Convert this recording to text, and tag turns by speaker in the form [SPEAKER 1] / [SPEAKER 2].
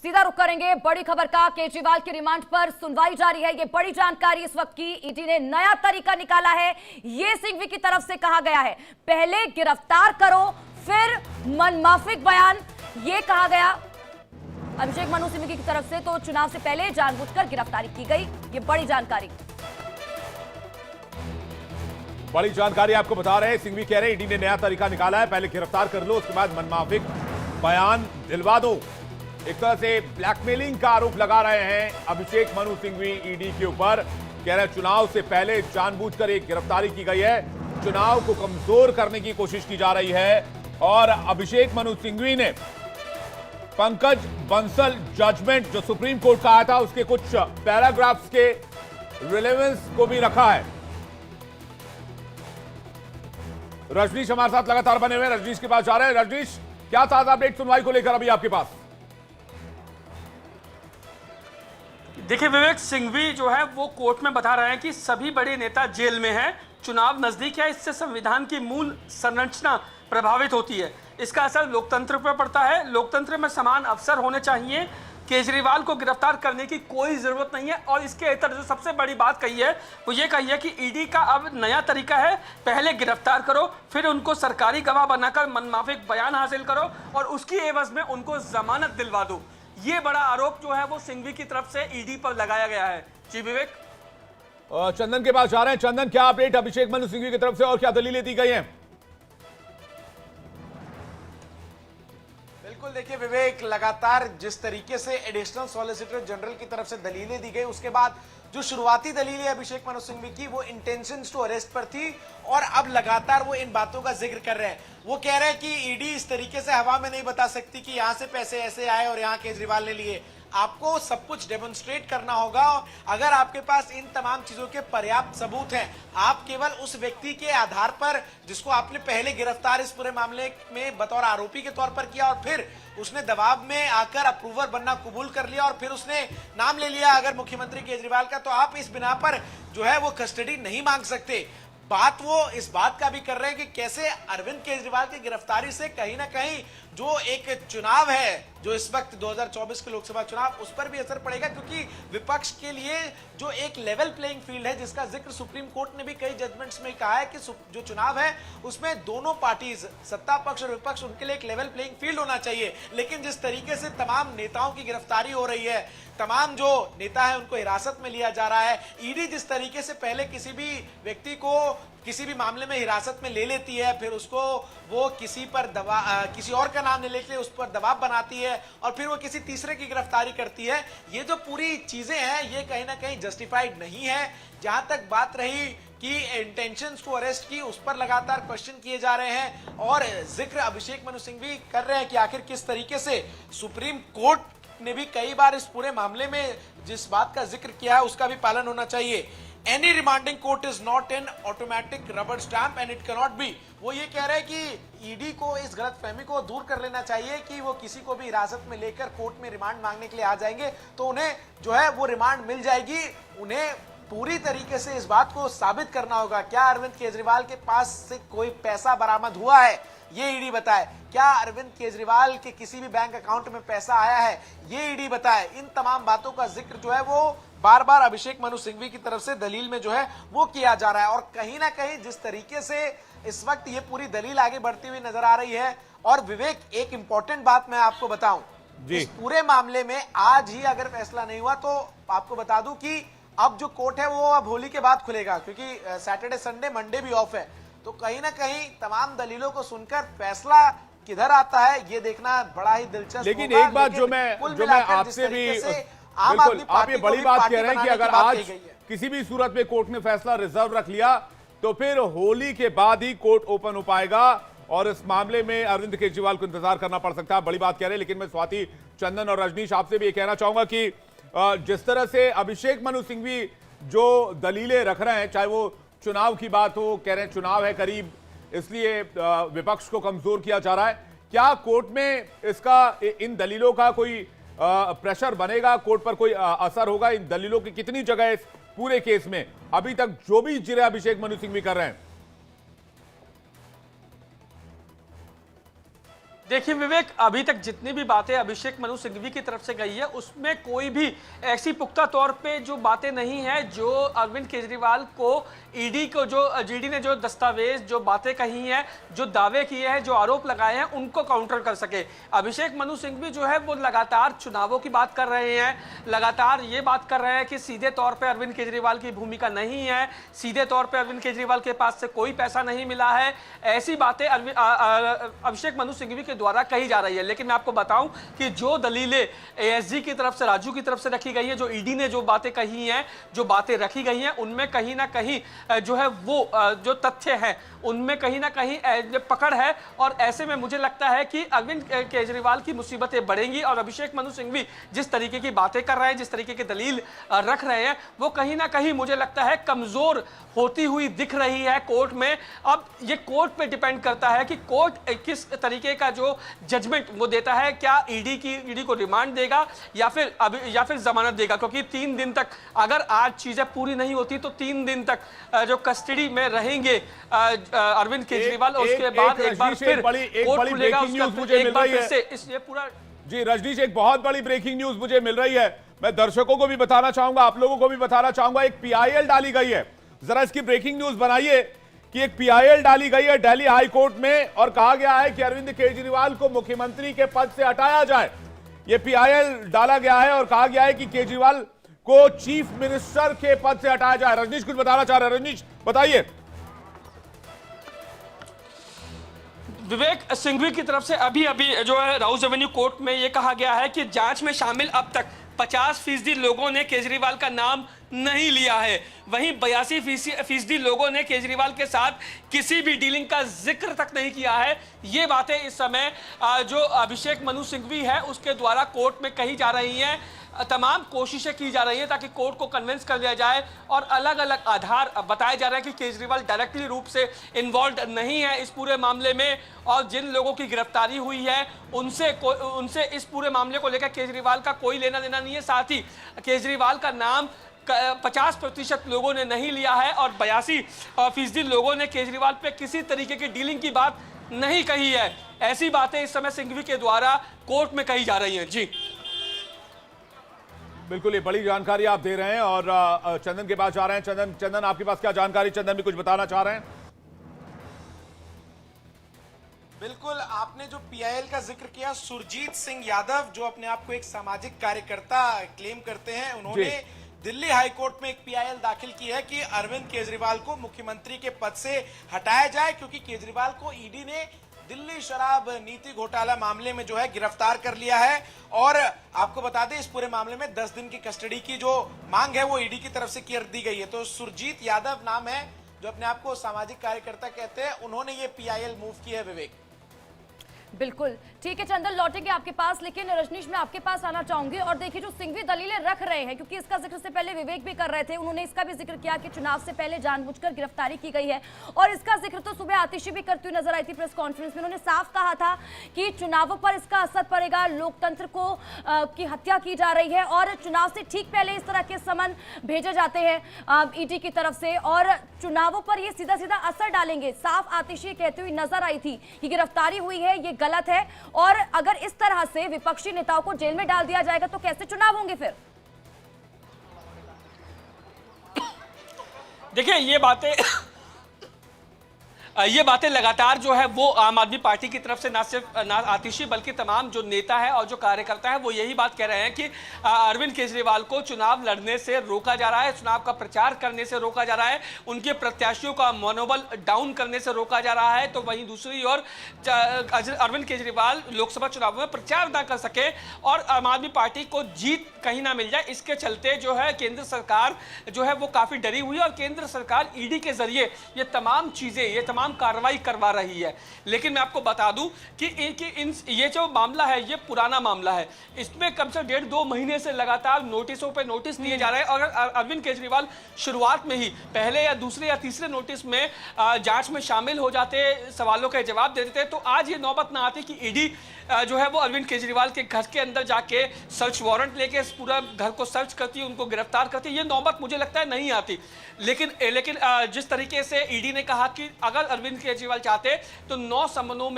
[SPEAKER 1] सीधा रुख करेंगे बड़ी खबर का। केजरीवाल के रिमांड पर सुनवाई जारी है। ये बड़ी जानकारी इस वक्त की। ईडी ने नया तरीका निकाला है। ये सिंघवी की तरफ से कहा गया है, पहले गिरफ्तार करो फिर मनमाफिक बयान, ये कहा गया अभिषेक मनु सिंघवी की तरफ से। तो चुनाव से पहले जानबूझकर गिरफ्तारी की गई। ये बड़ी जानकारी
[SPEAKER 2] आपको बता रहे हैं। सिंघवी कह रहे हैं ईडी ने नया तरीका निकाला है, पहले गिरफ्तार कर लो, उसके बाद मनमाफिक बयान दिलवा दो। एक तरह से ब्लैकमेलिंग का आरोप लगा रहे हैं अभिषेक मनु सिंघवी ईडी के ऊपर। कह रहे हैं चुनाव से पहले जानबूझकर एक गिरफ्तारी की गई है, चुनाव को कमजोर करने की कोशिश की जा रही है। और अभिषेक मनु सिंघवी ने पंकज बंसल जजमेंट जो सुप्रीम कोर्ट का आया था उसके कुछ पैराग्राफ्स के रिलेवेंस को भी रखा है। रजनीश हमारे साथ लगातार बने हुए, रजनीश के पास जा रहे हैं। रजनीश, क्या ताजा अपडेट सुनवाई को लेकर अभी आपके पास?
[SPEAKER 3] देखिए विवेक, सिंघवी जो है वो कोर्ट में बता रहे हैं कि सभी बड़े नेता जेल में हैं, चुनाव नजदीक है, इससे संविधान की मूल संरचना प्रभावित होती है, इसका असर लोकतंत्र पर पड़ता है, लोकतंत्र में समान अवसर होने चाहिए, केजरीवाल को गिरफ्तार करने की कोई जरूरत नहीं है। और इसके इतर जो सबसे बड़ी बात कही है वो ये कही है कि ईडी का अब नया तरीका है, पहले गिरफ्तार करो फिर उनको सरकारी गवाह बनाकर मनमाफिक बयान हासिल करो और उसकी एवज में उनको जमानत दिलवा दो। ये बड़ा आरोप जो है वो सिंघवी की तरफ से ईडी पर लगाया गया है। जी विवेक,
[SPEAKER 2] चंदन के पास जा रहे हैं। चंदन, क्या अपडेट अभिषेक मनु सिंघवी की तरफ से और क्या दलीलें दी गई हैं?
[SPEAKER 4] बिल्कुल, देखिए विवेक, लगातार जिस तरीके से एडिशनल सॉलिसिटर जनरल की तरफ से दलीलें दी गई, उसके बाद जो शुरुआती दलीलें अभिषेक मनु सिंघवी की वो इंटेंशंस टू अरेस्ट पर थी और अब लगातार वो इन बातों का जिक्र कर रहे हैं। वो कह रहे हैं कि ईडी इस तरीके से हवा में नहीं बता सकती कि यहां से पैसे ऐसे आए और यहां केजरीवाल ने लिए। आपको सब कुछ डेमोन्स्ट्रेट करना होगा। अगर आपके पास इन तमाम चीजों के पर्याप्त सबूत हैं, आप केवल उस व्यक्ति के आधार पर जिसको आपने पहले गिरफ्तार इस पूरे मामले में बतौर आरोपी के तौर पर किया और फिर उसने दबाव में आकर अप्रूवर बनना कबूल कर लिया और फिर उसने नाम ले लिया अगर मुख्यमंत्री केजरीवाल का, तो आप इस बिना पर जो है वो कस्टडी नहीं मांग सकते। बात वो इस बात का भी कर रहे हैं कि कैसे अरविंद केजरीवाल की गिरफ्तारी से कहीं ना कहीं जो एक चुनाव है जो इस वक्त 2024 के लोकसभा चुनाव, उस पर भी असर पड़ेगा, क्योंकि विपक्ष के लिए जो एक लेवल प्लेइंग फील्ड है जिसका जिक्र सुप्रीम कोर्ट ने भी कई जजमेंट्स में कहा है कि जो चुनाव है उसमें दोनों पार्टीज, सत्ता पक्ष और विपक्ष, उनके लिए एक लेवल प्लेइंग फील्ड होना चाहिए। लेकिन जिस तरीके से तमाम नेताओं की गिरफ्तारी हो रही है, तमाम जो नेता है उनको हिरासत में लिया जा रहा है, ईडी जिस तरीके से पहले किसी भी व्यक्ति को किसी भी मामले में हिरासत में ले लेती है, फिर उसको वो किसी पर किसी और का नाम ले लेके उस पर दबाव बनाती है और फिर वो किसी तीसरे की गिरफ्तारी करती है, ये जो पूरी चीजें हैं ये कहीं ना कहीं जस्टिफाइड नहीं है। जहां तक बात रही कि इंटेंशंस टू अरेस्ट की, उस पर लगातार क्वेश्चन किए जा रहे हैं और जिक्र अभिषेक मनु सिंघवी कर रहे हैं कि आखिर किस तरीके से सुप्रीम कोर्ट ने भी कई बार इस पूरे मामले में जिस बात का जिक्र किया है उसका भी पालन होना चाहिए। Any remanding court is not an automatic rubber stamp and it cannot be। वो ये कह रहे हैं कि ईडी को इस गलतफहमी को दूर कर लेना चाहिए कि वो किसी को भी हिरासत में लेकर कोर्ट में रिमांड मांगने के लिए आ जाएंगे तो उन्हें जो है वो रिमांड मिल जाएगी। उन्हें पूरी तरीके से इस बात को साबित करना होगा, क्या अरविंद केजरीवाल के पास से कोई पैसा बरामद हुआ है ये ईडी बताए, क्या अरविंद केजरीवाल के किसी भी बैंक अकाउंट में पैसा आया है ये ईडी बताए। इन तमाम बातों का जिक्र जो है वो बार बार अभिषेक मनु सिंघवी की तरफ से दलील में जो है वो किया जा रहा है और कहीं ना कहीं जिस तरीके से इस वक्त ये पूरी दलील आगे बढ़ती हुई नजर आ रही है। और विवेक, एक इंपॉर्टेंट बात मैं आपको बताऊं, इस पूरे मामले में आज ही अगर फैसला नहीं हुआ तो आपको बता दूं कि अब जो कोर्ट है वो अब होली के बाद खुलेगा, क्योंकि सैटरडे संडे मंडे भी ऑफ है, तो कहीं ना कहीं तमाम दलीलों को सुनकर फैसला किधर आता है ये देखना बड़ा ही दिलचस्प।
[SPEAKER 2] लेकिन एक बात जो मैं आपसे भी, बिल्कुल आप ये बड़ी बात कह रहे हैं कि अगर आज किसी भी सूरत में कोर्ट ने फैसला रिजर्व रख लिया तो फिर होली के बाद ही कोर्ट ओपन हो पाएगा और इस मामले में अरविंद केजरीवाल को इंतजार करना पड़ सकता है। बड़ी बात कह रहे हैं, लेकिन मैं स्वाति, चंदन और रजनीश आपसे भी ये कहना चाहूंगा कि जिस तरह से अभिषेक मनु सिंघवी जो दलीलें रख रहे हैं, चाहे वो चुनाव की बात हो, कह रहे हैं चुनाव है करीब इसलिए विपक्ष को कमजोर किया जा रहा है, क्या कोर्ट में इसका इन दलीलों का कोई प्रेशर बनेगा, कोर्ट पर कोई असर होगा? इन दलीलों की कितनी जगह इस पूरे केस में अभी तक जो भी जिरे अभिषेक मनु सिंघवी कर रहे हैं?
[SPEAKER 3] देखिए विवेक, अभी तक जितनी भी बातें अभिषेक मनु सिंघवी की तरफ से गई है उसमें कोई भी ऐसी पुख्ता तौर पे जो बातें नहीं है जो अरविंद केजरीवाल को ईडी को जो जीडी ने जो दस्तावेज जो बातें कही हैं, जो दावे किए हैं, जो आरोप लगाए हैं, उनको काउंटर कर सके। अभिषेक मनु सिंघवी जो है वो लगातार चुनावों की बात कर रहे हैं, लगातार ये बात कर रहे हैं कि सीधे तौर पर अरविंद केजरीवाल की भूमिका नहीं है, सीधे तौर पर अरविंद केजरीवाल के पास से कोई पैसा नहीं मिला है। ऐसी बातें अभिषेक मनु सिंघवी के द्वारा कही जा रही है। लेकिन मैं आपको बताऊं कि जो दलीलें एएसजी की तरफ से, राजू की तरफ से रखी गई है, जो ईडी ने जो बातें कही हैं, जो बातें रखी गई हैं, उनमें कहीं ना कहीं जो है वो जो तथ्य है उनमें कहीं ना कहीं पकड़ है। और ऐसे में मुझे लगता है कि अरविंद केजरीवाल की मुसीबतें बढ़ेंगी और अभिषेक मनु सिंघवी जिस तरीके की बातें कर रहे हैं, जिस तरीके की दलील रख रहे हैं, वो कहीं ना कहीं मुझे लगता है कमजोर होती हुई दिख रही है कोर्ट में। अब ये कोर्ट पे डिपेंड करता है कि कोर्ट किस तरीके का जो जजमेंट वो देता है, क्या ईडी को रिमांड देगा या फिर जमानत देगा। क्योंकि 3 दिन तक अगर आज चीजें पूरी नहीं होती तो 3 दिन तक जो कस्टडी में रहेंगे अरविंद केजरीवाल, उसके बाद एक बार फिर कोर्ट खुलेगा, एक बार फिर से ये पूरा।
[SPEAKER 2] जी रजनीश, एक बहुत बड़ी ब्रेकिंग न्यूज मुझे मिल रही है, मैं दर्शकों को भी बताना चाहूंगा, आप लोगों को भी बताना चाहूंगा। एक पीआईएल डाली गई है, जरा इसकी ब्रेकिंग न्यूज बनाइए कि एक पीआईएल डाली गई है दिल्ली हाई कोर्ट में और कहा गया है कि अरविंद केजरीवाल को मुख्यमंत्री के पद से हटाया जाए। यह पीआईएल डाला गया है और कहा गया है कि केजरीवाल को चीफ मिनिस्टर के पद से हटाया जाए। रजनीश कुछ बताना चाह रहे हैं, रजनीश बताइए।
[SPEAKER 3] विवेक, सिंघवी की तरफ से अभी जो है राउस एवेन्यू कोर्ट में यह कहा गया है कि जांच में शामिल अब तक 50% लोगों ने केजरीवाल का नाम नहीं लिया है, वहीं 82% लोगों ने केजरीवाल के साथ किसी भी डीलिंग का जिक्र तक नहीं किया है। ये बातें इस समय जो अभिषेक मनु सिंघवी है उसके द्वारा कोर्ट में कही जा रही हैं। तमाम कोशिशें की जा रही हैं ताकि कोर्ट को कन्विंस कर लिया जाए और अलग अलग आधार बताए जा रहे हैं कि केजरीवाल डायरेक्टली रूप से इन्वॉल्व नहीं है इस पूरे मामले में, और जिन लोगों की गिरफ्तारी हुई है उनसे इस पूरे मामले को लेकर केजरीवाल का कोई लेना देना नहीं है। साथ ही केजरीवाल का नाम 50% लोगों ने नहीं लिया है और 82% लोगों ने केजरीवाल पे किसी तरीके की डीलिंग की बात नहीं कही है। ऐसी बातें इस समय सिंघवी के द्वारा कोर्ट में कही जा रही हैं। जी
[SPEAKER 2] बिल्कुल, ये बड़ी जानकारी आप दे रहे हैं और चंदन के पास जा रहे हैं। चंदन आपके पास क्या जानकारी, चंदन भी कुछ बताना चाह रहे हैं?
[SPEAKER 4] बिल्कुल, आपने जो पीआईएल का जिक्र किया, सुरजीत सिंह यादव जो अपने आप को एक सामाजिक कार्यकर्ता क्लेम करते हैं, उन्होंने दिल्ली हाई कोर्ट में एक पीआईएल दाखिल की है कि अरविंद केजरीवाल को मुख्यमंत्री के पद से हटाया जाए क्योंकि केजरीवाल को ईडी ने दिल्ली शराब नीति घोटाला मामले में जो है गिरफ्तार कर लिया है। और आपको बता दें इस पूरे मामले में 10 दिन की कस्टडी की जो मांग है वो ईडी की तरफ से कर दी गई है। तो सुरजीत यादव नाम है जो अपने आप को सामाजिक कार्यकर्ता कहते हैं, उन्होंने ये पीआईएल मूव की है। विवेक
[SPEAKER 1] बिल्कुल ठीक है, चंदन लौटेंगे आपके पास, लेकिन रजनीश मैं आपके पास आना चाहूंगी। और देखिए जो सिंघवी दलीलें रख रहे हैं, क्योंकि इसका जिक्र से पहले विवेक भी कर रहे थे, उन्होंने इसका भी जिक्र किया कि चुनाव से पहले जानबूझकर गिरफ्तारी की गई है। और इसका जिक्र तो सुबह आतिशी भी करती हुई नजर आई थी प्रेस कॉन्फ्रेंस में। उन्होंने साफ कहा था कि चुनावों पर इसका असर पड़ेगा, लोकतंत्र को की हत्या की जा रही है और चुनाव से ठीक पहले इस तरह के समन भेजे जाते हैं ईडी की तरफ से और चुनावों पर ये सीधा सीधा असर डालेंगे। साफ आतिशी कहती हुई नजर आई थी कि गिरफ्तारी हुई है, ये गलत है और अगर इस तरह से विपक्षी नेताओं को जेल में डाल दिया जाएगा तो कैसे चुनाव होंगे फिर?
[SPEAKER 3] देखिए ये बातें लगातार जो है वो आम आदमी पार्टी की तरफ से ना आतिशी बल्कि तमाम जो नेता है और जो कार्यकर्ता है वो यही बात कह रहे हैं कि अरविंद केजरीवाल को चुनाव लड़ने से रोका जा रहा है, चुनाव का प्रचार करने से रोका जा रहा है, उनके प्रत्याशियों का मनोबल डाउन करने से रोका जा रहा है। तो वहीं दूसरी ओर अरविंद केजरीवाल लोकसभा चुनाव में प्रचार ना कर सके और आम आदमी पार्टी को जीत कहीं ना मिल जाए, इसके चलते जो है केंद्र सरकार जो है वो काफी डरी हुई है और केंद्र सरकार ईडी के जरिए ये तमाम चीजें, ये तमाम कार्रवाई करवा रही है। लेकिन मैं आपको बता दूं कि ये जो मामला है ये पुराना मामला है, इसमें कम से 1.5-2 महीने से लगातार नोटिसों पे नोटिस दिए जा रहे हैं। अगर अरविंद केजरीवाल शुरुआत में ही पहले या दूसरे या तीसरे नोटिस में जांच में शामिल हो जाते, सवालों के जवाब दे देते, तो आज ये नौबत ना आती कि ईडी जो है वो अरविंद केजरीवाल के घर के अंदर जाके सर्च वारंट लेके पूरा घर को सर्च करती है, उनको गिरफ्तार करती है। ये नौबत मुझे लगता है नहीं आती। लेकिन जिस तरीके से ईडी ने कहा कि अगर अरविंद केजरीवाल चाहते तो 9 समनों में